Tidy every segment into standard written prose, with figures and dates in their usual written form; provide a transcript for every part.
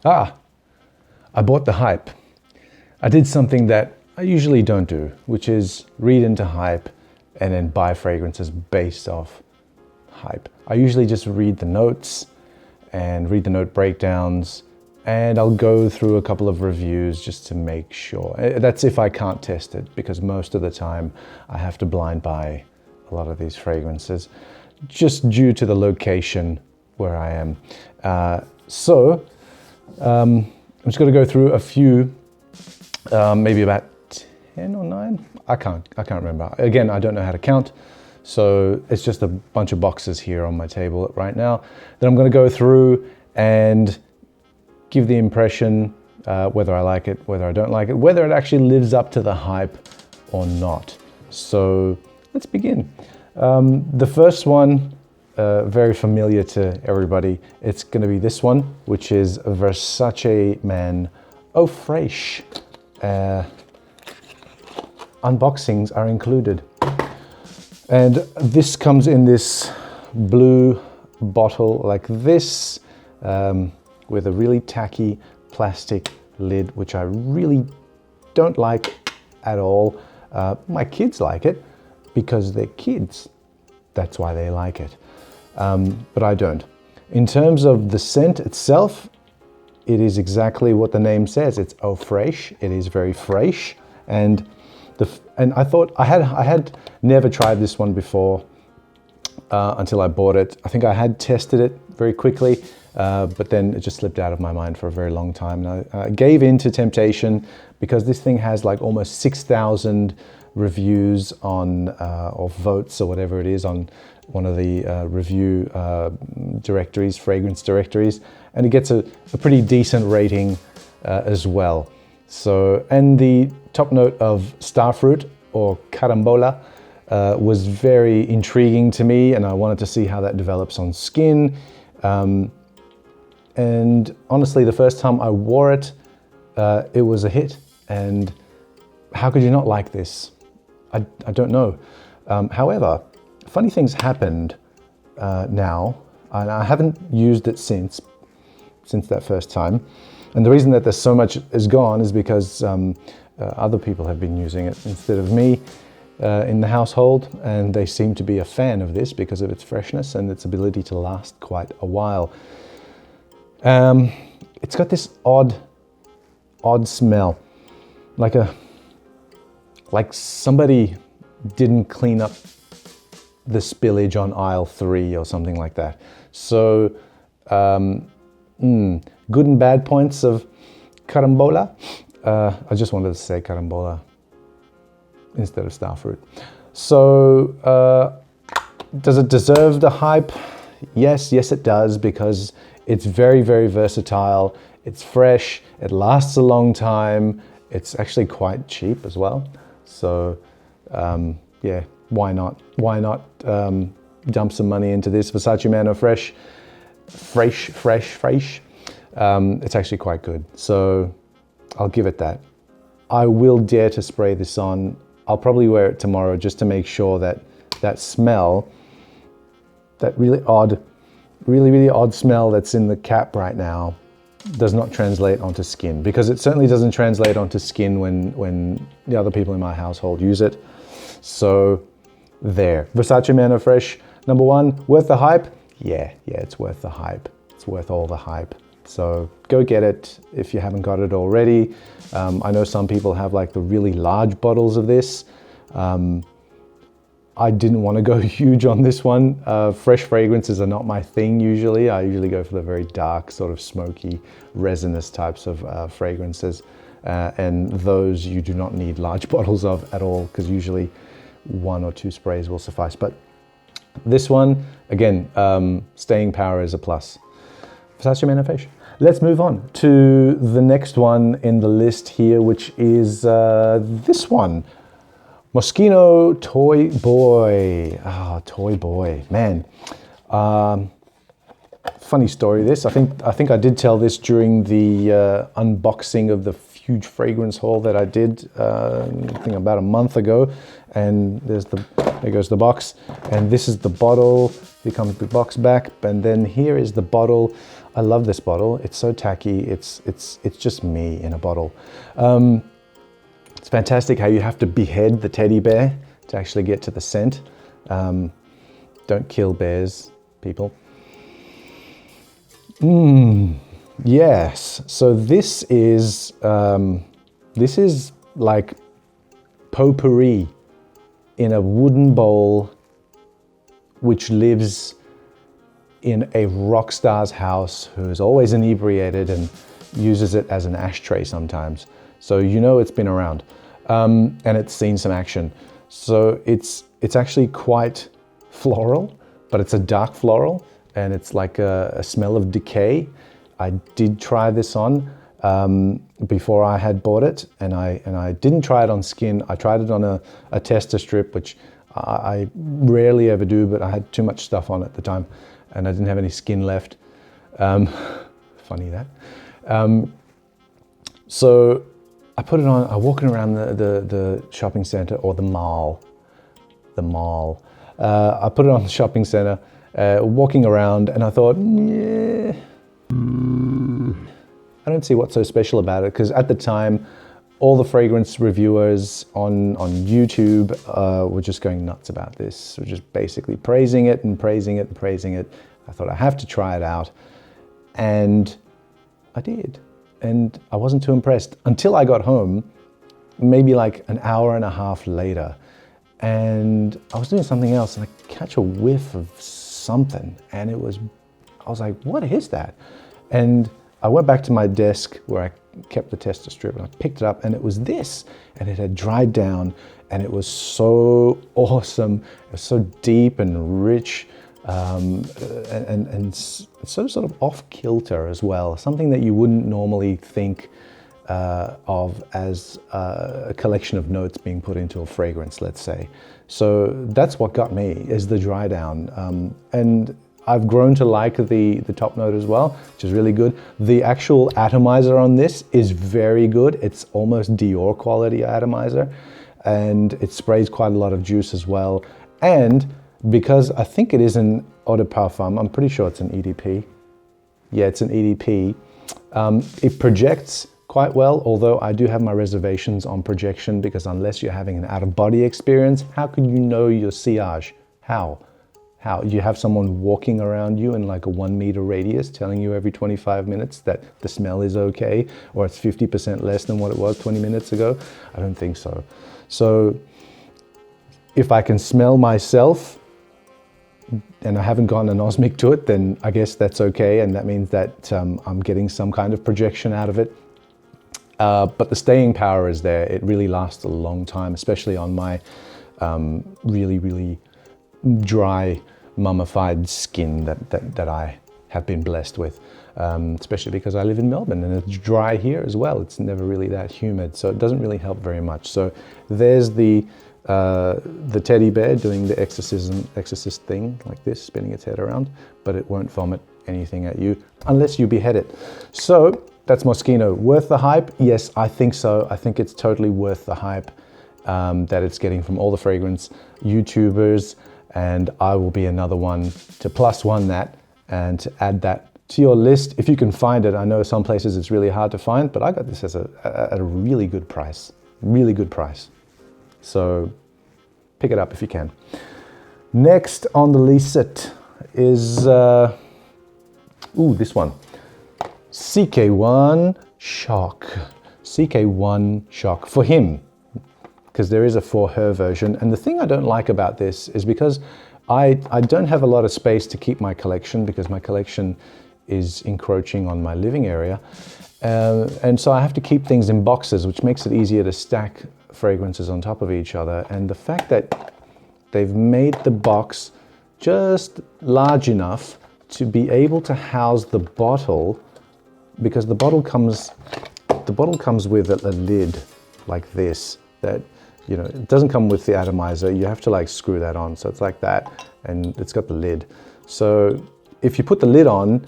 I bought the hype. I did something that I usually don't do, which is read into hype and then buy fragrances based off hype. I usually just read the notes and read the note breakdowns, and I'll go through a couple of reviews just to make sure. That's if I can't test it, because most of the time I have to blind buy a lot of these fragrances just due to the location where I am. I'm just going to go through a few, maybe about 10 or 9. I can't remember. Again, I don't know how to count. So it's just a bunch of boxes here on my table right now that I'm going to go through and give the impression whether I like it, whether I don't like it, whether it actually lives up to the hype or not. So let's begin. The first one, very familiar to everybody. It's going to be this one, which is Versace Man Eau Fraiche. Unboxings are included. And this comes in this blue bottle like this, with a really tacky plastic lid, which I really don't like at all. My kids like it because they're kids. That's why they like it. But I don't. In terms of the scent itself, it is exactly what the name says. It's Eau Fraiche. It is very fresh. And I thought I had never tried this one before until I bought it. I think I had tested it very quickly, but then it just slipped out of my mind for a very long time. And I gave in to temptation because this thing has like almost 6,000 reviews on, or votes or whatever it is, on one of the review directories, fragrance directories, and it gets a pretty decent rating as well. So, and the top note of starfruit or carambola was very intriguing to me, and I wanted to see how that develops on skin. And honestly, the first time I wore it, it was a hit. And how could you not like this? I don't know. However, funny things happened now, and I haven't used it since that first time. And the reason that there's so much is gone is because other people have been using it instead of me in the household, and they seem to be a fan of this because of its freshness and its ability to last quite a while. It's got this odd smell, like somebody didn't clean up the spillage on aisle 3 or something like that. So good and bad points of carambola. I just wanted to say carambola instead of starfruit. So does it deserve the hype? Yes, it does, because it's very, very versatile. It's fresh, it lasts a long time. It's actually quite cheap as well. So yeah, why not? Why not dump some money into this Versace Man Eau Fraiche? Fresh. It's actually quite good. So I'll give it that. I will dare to spray this on. I'll probably wear it tomorrow just to make sure that that smell, that really odd smell that's in the cap right now, does not translate onto skin, because it certainly doesn't translate onto skin when the other people in my household use it. So there, Versace Man Eau Fraiche, number 1, worth the hype? Yeah, it's worth the hype. It's worth all the hype. So go get it if you haven't got it already. I know some people have like the really large bottles of this. I didn't want to go huge on this one. Fresh fragrances are not my thing usually. I usually go for the very dark, sort of smoky, resinous types of fragrances. And those you do not need large bottles of at all, because usually 1 or 2 sprays will suffice. But this one, again, staying power is a plus. Versace Man Eau Fraiche. Let's move on to the next one in the list here, which is this one. Moschino Toy Boy. Toy Boy, man. Funny story this. I think I did tell this during the unboxing of the huge fragrance haul that I did, I think about a month ago. And there's the there goes the box. And this is the bottle. Here comes the box back. And then here is the bottle. I love this bottle. It's so tacky. It's just me in a bottle. It's fantastic how you have to behead the teddy bear to actually get to the scent. Don't kill bears, people. Yes. So this is like potpourri in a wooden bowl, which lives in a rock star's house who is always inebriated and uses it as an ashtray sometimes. So you know it's been around, and it's seen some action. So it's actually quite floral, but it's a dark floral, and it's like a smell of decay. I did try this on before I had bought it, and I didn't try it on skin. I tried it on a tester strip, which I rarely ever do, but I had too much stuff on at the time, and I didn't have any skin left. Funny that. So I put it on. I'm walking around the shopping center or the mall. I put it on the shopping center, walking around, and I thought, yeah, I don't see what's so special about it, because at the time, all the fragrance reviewers on YouTube were just going nuts about this. We're just basically praising it and praising it and praising it. I thought I have to try it out, and I did. And I wasn't too impressed until I got home, maybe like an hour and a half later. And I was doing something else, and I catch a whiff of something, and I was like, what is that? And I went back to my desk where I kept the tester strip, and I picked it up, and it was this, and it had dried down, and it was so awesome. It was so deep and rich, and so sort of off kilter as well. Something that you wouldn't normally think of as a collection of notes being put into a fragrance, let's say. So that's what got me, is the dry down. And I've grown to like the top note as well, which is really good. The actual atomizer on this is very good. It's almost Dior quality atomizer, and it sprays quite a lot of juice as well. And because I think it is an eau de parfum, I'm pretty sure it's an EDP. Yeah, it's an EDP. It projects quite well, although I do have my reservations on projection, because unless you're having an out-of-body experience, how can you know your sillage? How? You have someone walking around you in like a 1 meter radius telling you every 25 minutes that the smell is okay, or it's 50% less than what it was 20 minutes ago? I don't think so. So if I can smell myself and I haven't gotten anosmic to it, then I guess that's okay, and that means that I'm getting some kind of projection out of it. But the staying power is there. It really lasts a long time, especially on my really, really dry, mummified skin that I have been blessed with, especially because I live in Melbourne and it's dry here as well. It's never really that humid, so it doesn't really help very much. So there's the teddy bear doing the exorcist thing like this, spinning its head around, but it won't vomit anything at you unless you behead it. So that's Moschino. Worth the hype? Yes, I think so. I think it's totally worth the hype that it's getting from all the fragrance YouTubers, and I will be another one to +1 that and to add that to your list if you can find it. I know some places it's really hard to find, but I got this at a really good price. Really good price. So pick it up if you can. Next on the list is this one. CK1 Shock. CK1 Shock for him, because there is a for her version. And the thing I don't like about this is because I don't have a lot of space to keep my collection, because my collection is encroaching on my living area. And so I have to keep things in boxes, which makes it easier to stack fragrances on top of each other. And the fact that they've made the box just large enough to be able to house the bottle, because the bottle comes with a lid like this, that, you know, it doesn't come with the atomizer. You have to like screw that on. So it's like that, and it's got the lid. So if you put the lid on,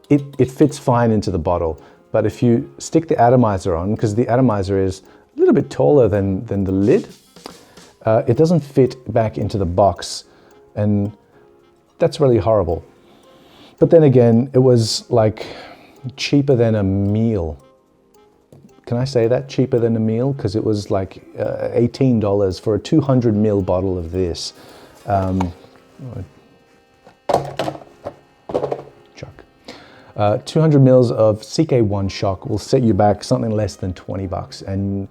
it fits fine into the bottle. But if you stick the atomizer on, because the atomizer is a little bit taller than the lid, it doesn't fit back into the box, and that's really horrible. But then again, it was like cheaper than a meal. Can I say that? Cheaper than a meal? Because it was like $18 for a 200 ml bottle of this. Chuck. 200 mils of CK1 Shock will set you back something less than 20 bucks. And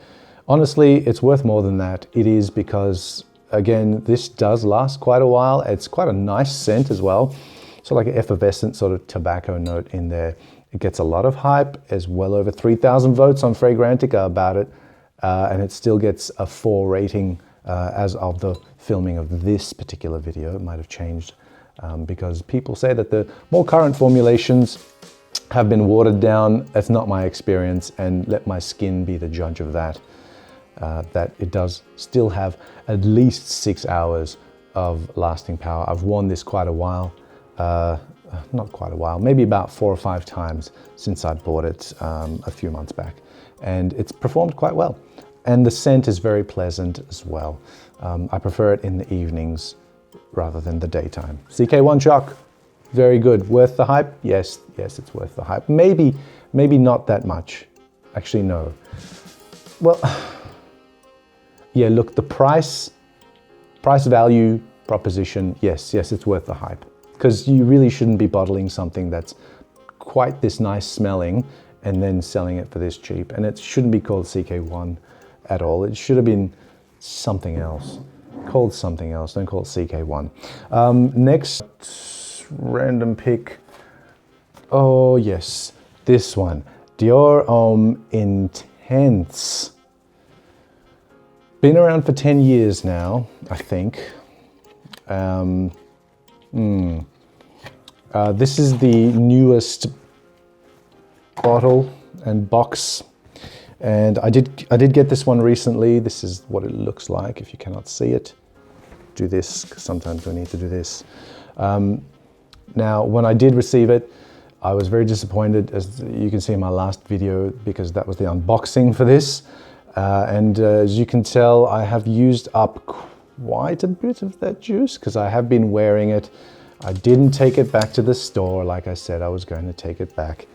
honestly, it's worth more than that. It is because, again, this does last quite a while. It's quite a nice scent as well. So like an effervescent sort of tobacco note in there. It gets a lot of hype, as well over 3,000 votes on Fragrantica about it, and it still gets a 4 rating as of the filming of this particular video. It might have changed because people say that the more current formulations have been watered down. That's not my experience, and let my skin be the judge of that. That it does still have at least 6 hours of lasting power. I've worn this quite a while. Not quite a while, maybe about 4 or 5 times since I bought it a few months back. And it's performed quite well. And the scent is very pleasant as well. I prefer it in the evenings rather than the daytime. CK1 Shock, very good. Worth the hype? Yes, it's worth the hype. Maybe not that much. Actually, no. Well, yeah, look, the price value proposition, yes, it's worth the hype. Because you really shouldn't be bottling something that's quite this nice smelling and then selling it for this cheap. And it shouldn't be called CK1 at all. It should have been something else. Called something else, don't call it CK1. Next random pick. Oh yes, this one. Dior Homme Intense. Been around for 10 years now, I think. This is the newest bottle and box, and I did get this one recently. This is what it looks like. If you cannot see it, do this, because sometimes we need to do this. Now, when I did receive it, I was very disappointed, as you can see in my last video, because that was the unboxing for this. And as you can tell, I have used up quite a bit of that juice, because I have been wearing it. I didn't take it back to the store like I said I was going to take it back,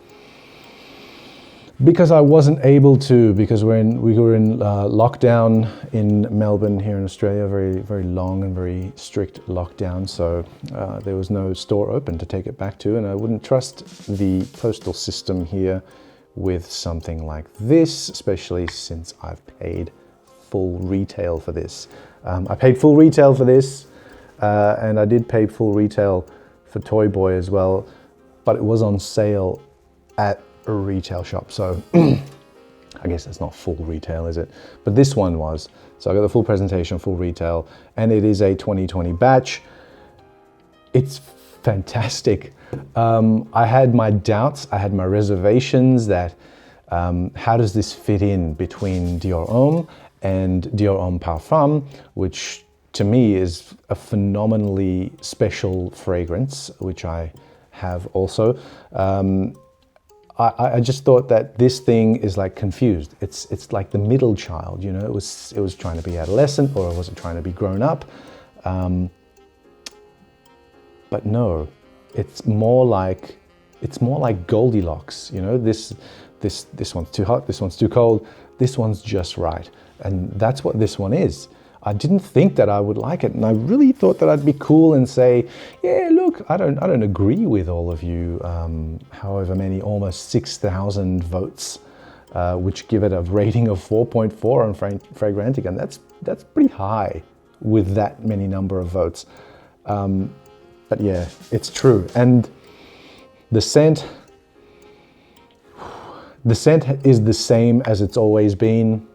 because I wasn't able to, because we were in lockdown in Melbourne here in Australia, very, very long and very strict lockdown. So there was no store open to take it back to, and I wouldn't trust the postal system here with something like this, especially since I've paid full retail for this. I paid full retail for this. And I did pay full retail for Toy Boy as well, but it was on sale at a retail shop. So I guess that's not full retail, is it? But this one was. So I got the full presentation, full retail, and it is a 2020 batch. It's fantastic. I had my doubts, I had my reservations that how does this fit in between Dior Homme and Dior Homme Parfum, which to me is a phenomenally special fragrance, which I have also. I just thought that this thing is like confused. It's like the middle child, you know. It was trying to be adolescent, or was it trying to be grown up? But no, it's more like Goldilocks, you know. This one's too hot, this one's too cold, this one's just right, and that's what this one is. I didn't think that I would like it, and I really thought that I'd be cool and say, yeah, look, I don't agree with all of you, however many, almost 6,000 votes, which give it a rating of 4.4 on Fragrantica, and that's pretty high with that many number of votes. But yeah, it's true. And the scent is the same as it's always been.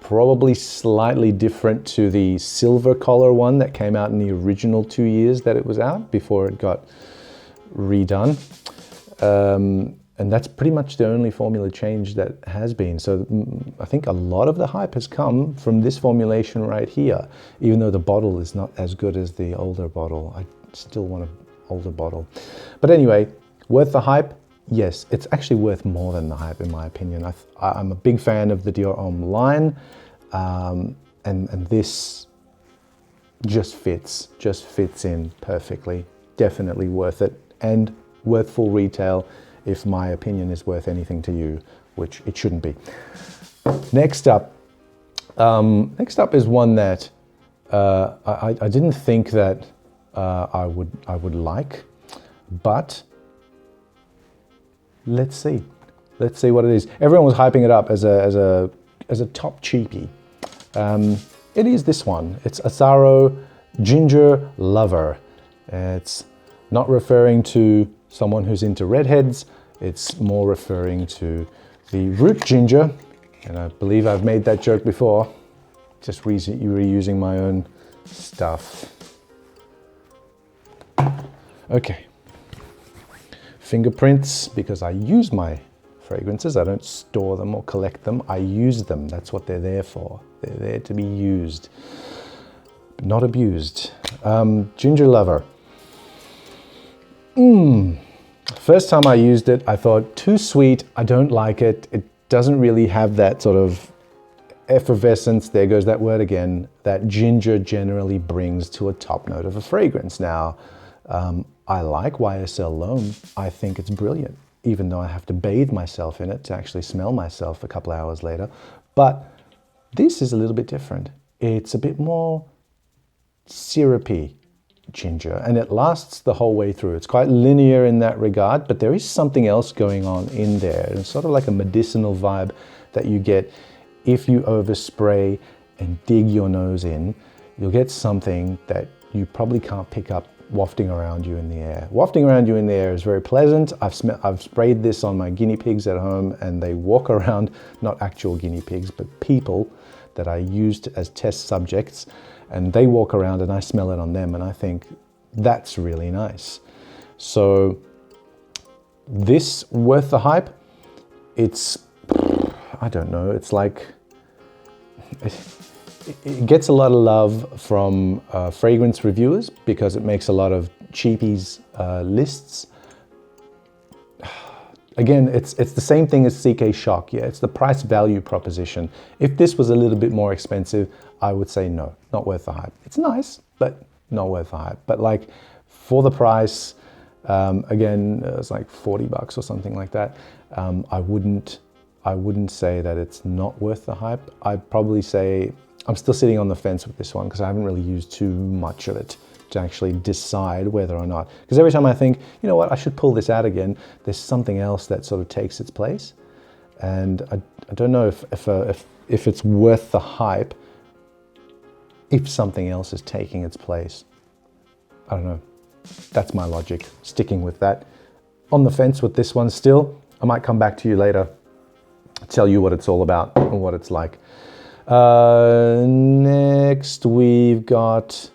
Probably slightly different to the silver collar one that came out in the original 2 years that it was out before it got redone. And that's pretty much the only formula change that has been. So I think a lot of the hype has come from this formulation right here, even though the bottle is not as good as the older bottle. I still want an older bottle. But anyway, worth the hype? Yes, it's actually worth more than the hype in my opinion. I'm a big fan of the Dior Homme line. and this just fits in perfectly. Definitely worth it, and worth full retail if my opinion is worth anything to you, which it shouldn't be. Next up is one that I didn't think that I would like, but let's see what it is. Everyone was hyping it up as a top cheapie. It is this one. It's Azzaro Ginger Lover. It's not referring to someone who's into redheads. It's more referring to the root ginger, and I believe I've made that joke before. Just reusing my own stuff. Okay. Fingerprints, because I use my fragrances. I don't store them or collect them. I use them. That's what they're there for. They're there to be used, but not abused. Ginger Lover. First time I used it, I thought, too sweet. I don't like it. It doesn't really have that sort of effervescence, there goes that word again, that ginger generally brings to a top note of a fragrance. Now, I like YSL Homme. I think it's brilliant, even though I have to bathe myself in it to actually smell myself a couple hours later. But this is a little bit different. It's a bit more syrupy ginger, and it lasts the whole way through. It's quite linear in that regard, but there is something else going on in there. It's sort of like a medicinal vibe that you get if you overspray and dig your nose in. You'll get something that you probably can't pick up wafting around you in the air. Wafting around you in the air is very pleasant. I've sprayed this on my guinea pigs at home, and they walk around, not actual guinea pigs, but people that I used as test subjects, and they walk around and I smell it on them, and I think that's really nice. So this worth the hype? It's, I don't know, it's like, it gets a lot of love from fragrance reviewers because it makes a lot of cheapies lists. Again, it's the same thing as CK Shock, yeah, it's the price value proposition. If this was a little bit more expensive, I would say no, not worth the hype. It's nice, but not worth the hype. But like for the price, again, it's like 40 bucks or something like that. I wouldn't say that it's not worth the hype. I'd probably say I'm still sitting on the fence with this one because I haven't really used too much of it to actually decide whether or not. Because every time I think, you know what, I should pull this out again, there's something else that sort of takes its place. And I don't know if it's worth the hype if something else is taking its place. I don't know. That's my logic, sticking with that. On the fence with this one still. I might come back to you later, tell you what it's all about and what it's like. Next we've got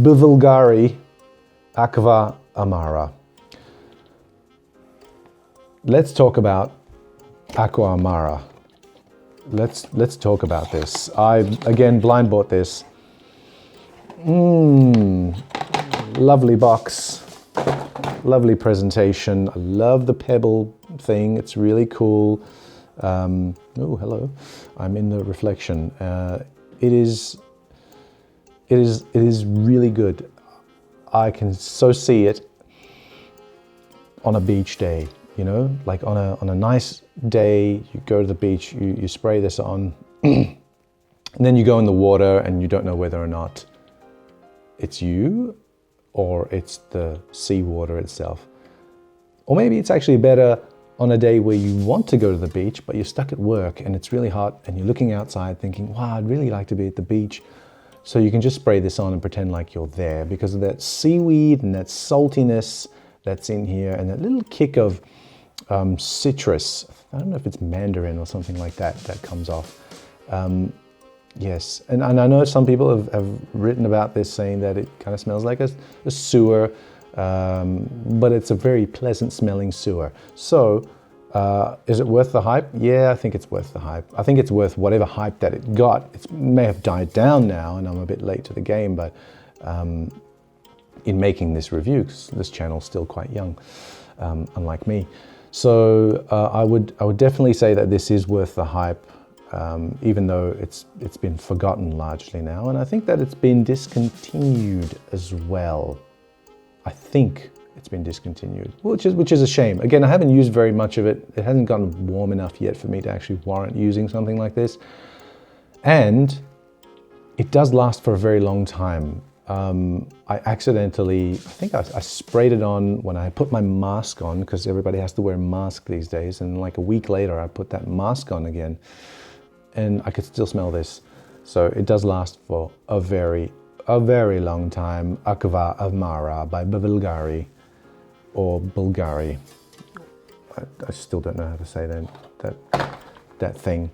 Bvlgari Aqva Amara. Let's talk about Aqva Amara. Let's talk about this. I again blind bought this. Lovely box. Lovely presentation. I love the pebble thing. It's really cool. Oh, hello. I'm in the reflection. It is really good. I can so see it on a beach day, you know, like on a nice day, you go to the beach, you spray this on, and then you go in the water and you don't know whether or not it's you or it's the seawater itself. Or maybe it's actually better on a day where you want to go to the beach, but you're stuck at work and it's really hot and you're looking outside thinking, wow, I'd really like to be at the beach. So you can just spray this on and pretend like you're there because of that seaweed and that saltiness that's in here and that little kick of citrus. I don't know if it's mandarin or something like that that comes off. Yes, and I know some people have written about this saying that it kind of smells like a sewer, but it's a very pleasant smelling sewer. So is it worth the hype? Yeah, I think it's worth the hype. I think it's worth whatever hype that it got. It may have died down now and I'm a bit late to the game, but in making this review, because this channel's still quite young, unlike me. So I would definitely say that this is worth the hype, even though it's been forgotten largely now, and I think that it's been discontinued as well. I think it's been discontinued, which is a shame. Again, I haven't used very much of it. It hasn't gotten warm enough yet for me to actually warrant using something like this. And it does last for a very long time. I accidentally, I think I sprayed it on when I put my mask on, because everybody has to wear a mask these days. And like a week later, I put that mask on again and I could still smell this. So it does last for a very long time. Aqva Amara by Bvlgari. Or Bvlgari. I still don't know how to say that thing.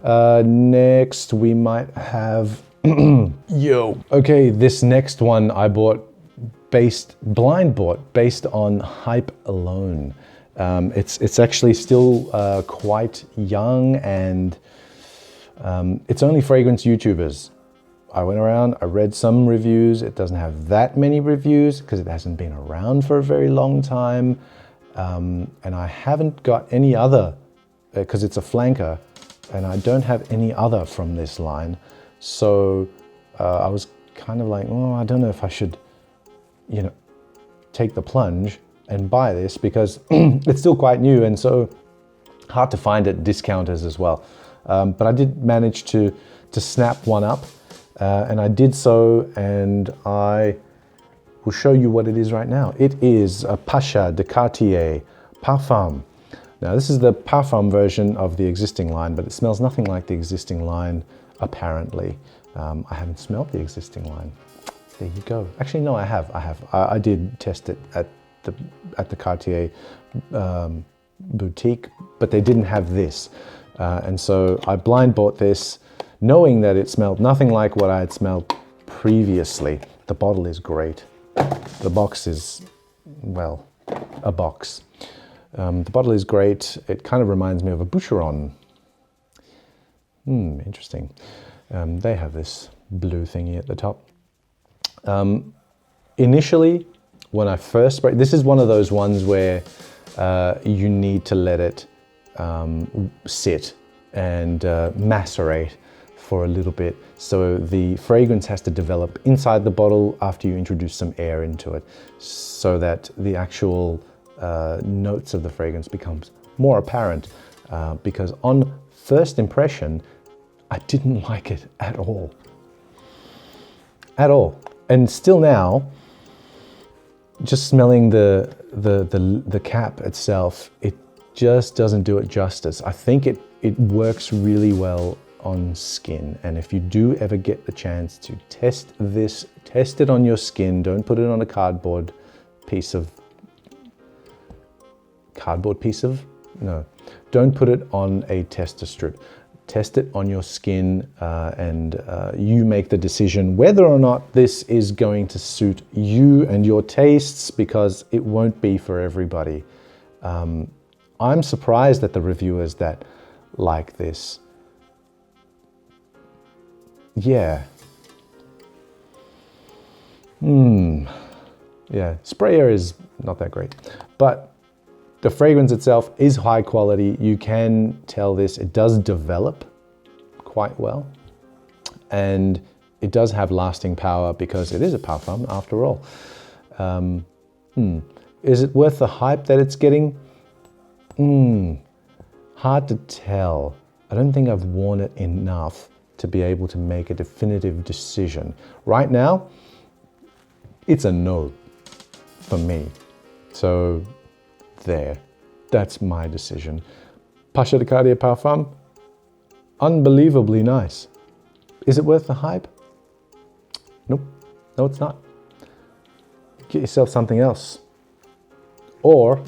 Next we might have Okay, this next one I blind bought based on hype alone. It's actually still quite young, and it's only fragrance YouTubers. I went around, I read some reviews. It doesn't have that many reviews because it hasn't been around for a very long time. And I haven't got any other, because it's a flanker, and I don't have any other from this line. So I was kind of like, oh, I don't know if I should, take the plunge and buy this, because it's still quite new and so hard to find at discounters as well. But I did manage to snap one up. And I did so, and I will show you what it is right now. It is a Pasha de Cartier Parfum. Now this is the Parfum version of the existing line, but it smells nothing like the existing line, apparently. I haven't smelled the existing line. There you go. Actually, no, I have. I did test it at the Cartier boutique, but they didn't have this. And so I blind bought this, knowing that it smelled nothing like what I had smelled previously. The bottle is great. The box is, well, a box. The bottle is great. It kind of reminds me of a Boucheron. Interesting. They have this blue thingy at the top. Initially, when I first sprayed, this is one of those ones where you need to let it sit and macerate for a little bit. So the fragrance has to develop inside the bottle after you introduce some air into it, so that the actual notes of the fragrance becomes more apparent. Because on first impression, I didn't like it at all. At all. And still now, just smelling the cap itself, it just doesn't do it justice. I think it works really well on skin, and if you do ever get the chance to test this, test it on your skin. Don't put it on a cardboard piece of no, don't put it on a tester strip. Test it on your skin, and you make the decision whether or not this is going to suit you and your tastes, because it won't be for everybody. I'm surprised at the reviewers that like this. Yeah. Yeah, sprayer is not that great, but the fragrance itself is high quality. You can tell this, it does develop quite well, and it does have lasting power because it is a parfum after all. Is it worth the hype that it's getting? Hard to tell. I don't think I've worn it enough to be able to make a definitive decision. Right now, it's a no for me. So there, that's my decision. Pasha de Cartier Parfum, unbelievably nice. Is it worth the hype? Nope, no it's not. Get yourself something else. Or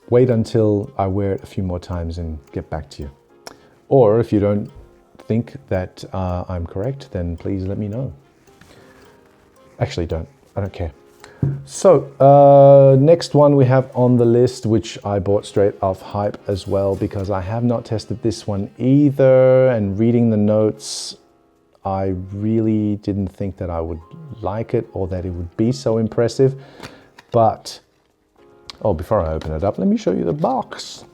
wait until I wear it a few more times and get back to you. Or if you don't think that I'm correct, then please let me know. Actually I don't care. So next one we have on the list, which I bought straight off hype as well, because I have not tested this one either, and reading the notes, I really didn't think that I would like it or that it would be so impressive. But Oh, before I open it up, let me show you the box.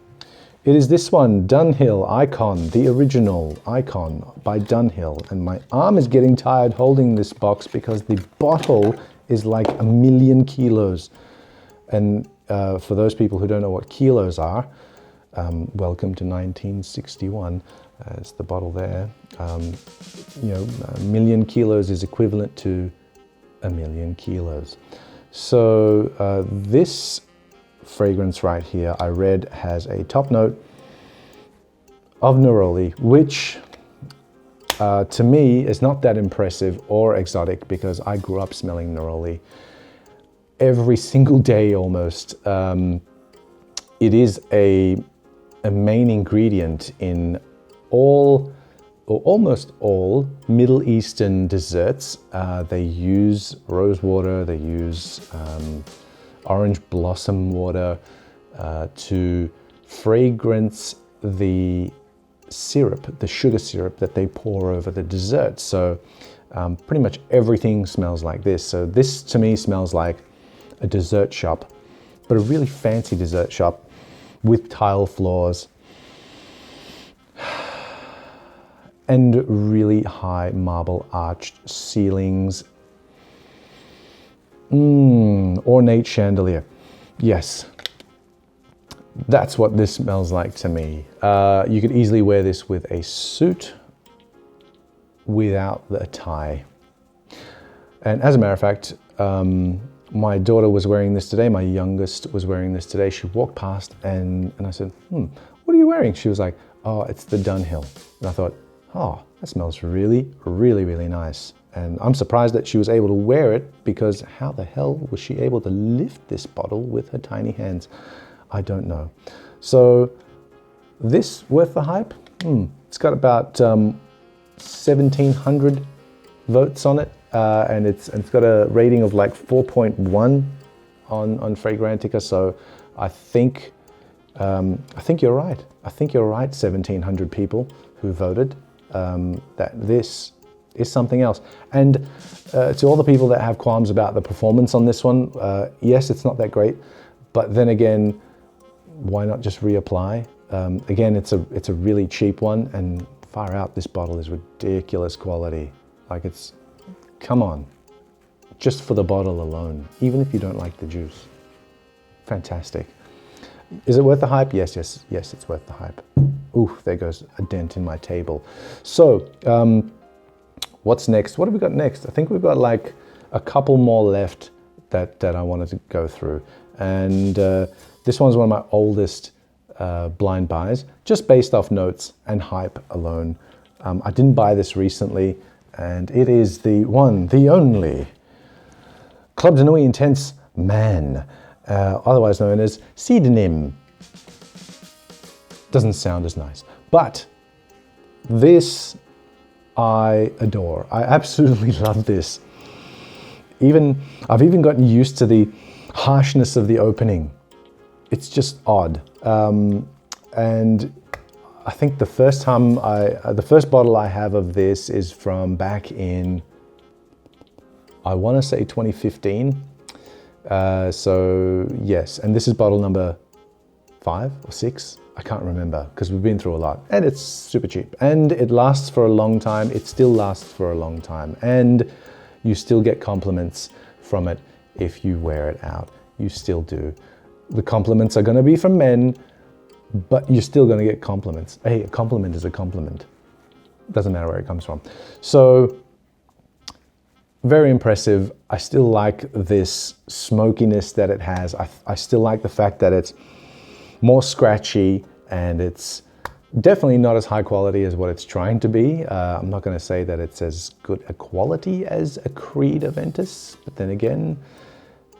It is this one, Dunhill Icon, the original Icon by Dunhill. And my arm is getting tired holding this box because the bottle is like 1,000,000 kilos. And for those people who don't know what kilos are, welcome to 1961. It's the bottle there. You know, 1,000,000 kilos is equivalent to 1,000,000 kilos. So this fragrance right here, I read, has a top note of neroli, which to me is not that impressive or exotic because I grew up smelling neroli every single day almost. It is a main ingredient in all or almost all Middle Eastern desserts. They use rose water, they use orange blossom water to fragrance the syrup, the sugar syrup that they pour over the dessert. So pretty much everything smells like this. So this to me smells like a dessert shop, but a really fancy dessert shop with tile floors and really high marble arched ceilings. Ornate chandelier. Yes, that's what this smells like to me. You could easily wear this with a suit without the tie. And as a matter of fact, my daughter was wearing this today. My youngest was wearing this today. She walked past and I said, what are you wearing? She was like, oh, it's the Dunhill. And I thought, oh, that smells really, really, really nice. And I'm surprised that she was able to wear it because how the hell was she able to lift this bottle with her tiny hands? I don't know. So this worth the hype? It's got about 1,700 votes on it. And it's got a rating of like 4.1 on Fragrantica. So I think you're right. I think you're right, 1,700 people who voted that this is something else. And to all the people that have qualms about the performance on this one, yes, it's not that great, but then again, why not just reapply? Again, it's a really cheap one, and far out, this bottle is ridiculous quality. Like come on, just for the bottle alone, even if you don't like the juice. Fantastic. Is it worth the hype? Yes, it's worth the hype. Ooh, there goes a dent in my table. So, what's next? What have we got next? I think we've got like a couple more left that I wanted to go through. And this one's one of my oldest blind buys, just based off notes and hype alone. I didn't buy this recently, and it is the one, the only Club de Nuit Intense Man, otherwise known as Pseudonym. Doesn't sound as nice, but this I adore. I absolutely love this. I've even gotten used to the harshness of the opening. It's just odd. And I think the first bottle I have of this is from back in, I want to say 2015. So yes, and this is bottle number 5 or 6. I can't remember because we've been through a lot, and it's super cheap and it lasts for a long time. It still lasts for a long time, and you still get compliments from it if you wear it out. You still do. The compliments are going to be from men, but you're still going to get compliments. Hey, a compliment is a compliment. Doesn't matter where it comes from. So very impressive. I still like this smokiness that it has. I still like the fact that it's more scratchy, and it's definitely not as high quality as what it's trying to be. I'm not going to say that it's as good a quality as a Creed Aventus, but then again,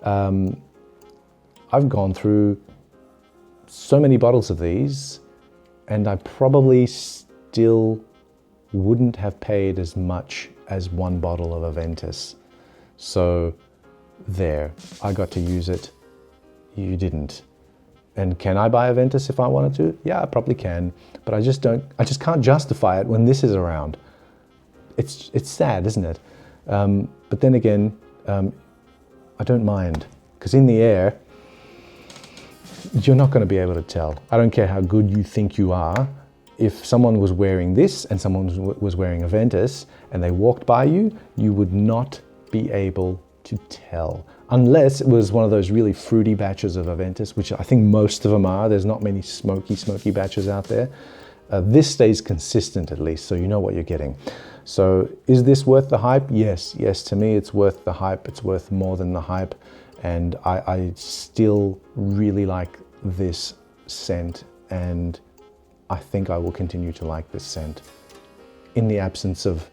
I've gone through so many bottles of these, and I probably still wouldn't have paid as much as one bottle of Aventus. So there, I got to use it. You didn't. And can I buy Aventus if I wanted to? Yeah, I probably can, but I just can't justify it when this is around. It's sad, isn't it? But then again, I don't mind, because in the air, you're not going to be able to tell. I don't care how good you think you are. If someone was wearing this and someone was wearing a Ventus and they walked by you, you would not be able to tell. Unless it was one of those really fruity batches of Aventus, which I think most of them are. There's not many smoky batches out there. This stays consistent at least, so you know what you're getting. So is this worth the hype? Yes, to me it's worth the hype. It's worth more than the hype. And I still really like this scent, and I think I will continue to like this scent in the absence of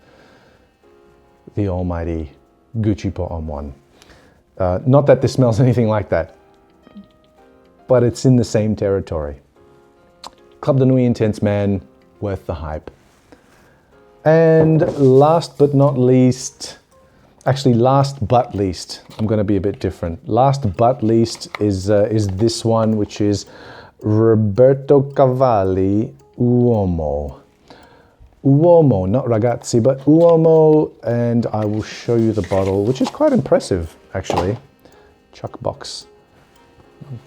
the almighty Gucci pour Homme one. Not that this smells anything like that, but it's in the same territory. Club de Nuit Intense Man, worth the hype. And last but not least, actually last but least, I'm going to be a bit different. Last but least is this one, which is Roberto Cavalli Uomo. Uomo, not ragazzi, but Uomo, and I will show you the bottle, which is quite impressive, actually. Chuck box.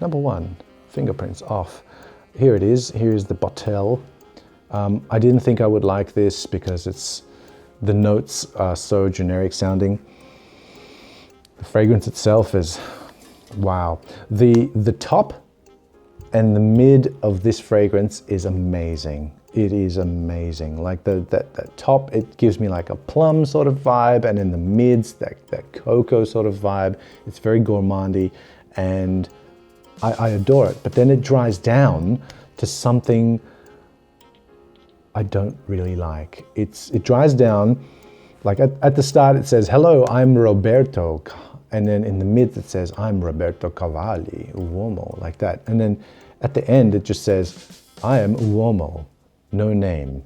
Number 1, fingerprints off. Here it is. Here is the bottle. I didn't think I would like this because the notes are so generic sounding. The fragrance itself is, wow. The top and the mid of this fragrance is amazing. It is amazing. Like that top, it gives me like a plum sort of vibe, and in the mids, that cocoa sort of vibe. It's very gourmandy, and I adore it. But then it dries down to something I don't really like. It dries down, like at the start it says, hello, I'm Roberto. And then in the mid it says, I'm Roberto Cavalli, Uomo, like that. And then at the end it just says, I am Uomo. No name,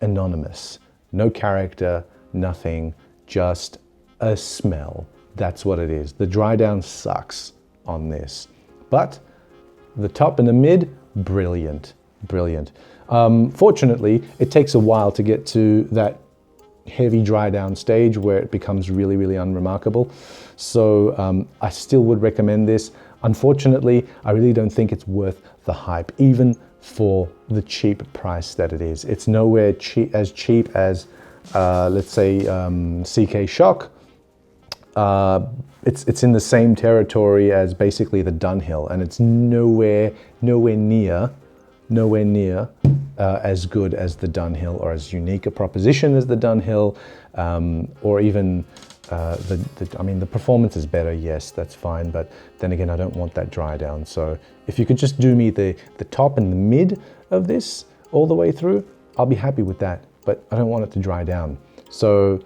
anonymous, no character, nothing, just a smell. That's what it is. The dry down sucks on this. But the top and the mid, brilliant, brilliant. Fortunately, it takes a while to get to that heavy dry down stage where it becomes really, really unremarkable. So I still would recommend this. Unfortunately, I really don't think it's worth the hype, even for the cheap price that it is. It's nowhere as cheap as, let's say, CK Shock. It's in the same territory as basically the Dunhill, and it's nowhere near as good as the Dunhill, or as unique a proposition as the Dunhill, or even I mean, the performance is better, yes, that's fine, but then again, I don't want that dry down. So if you could just do me the top and the mid of this all the way through, I'll be happy with that, but I don't want it to dry down. So,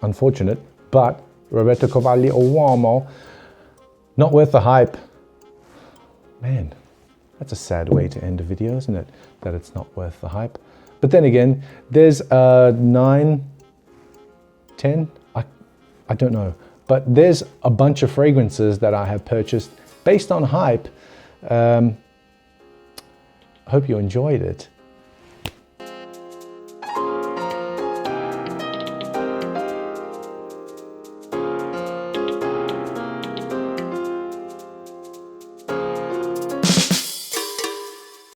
unfortunate, but Roberto Cavalli Uomo, not worth the hype. Man, that's a sad way to end a video, isn't it? That it's not worth the hype. But then again, there's 9, 10, I don't know. But there's a bunch of fragrances that I have purchased based on hype. I hope you enjoyed it.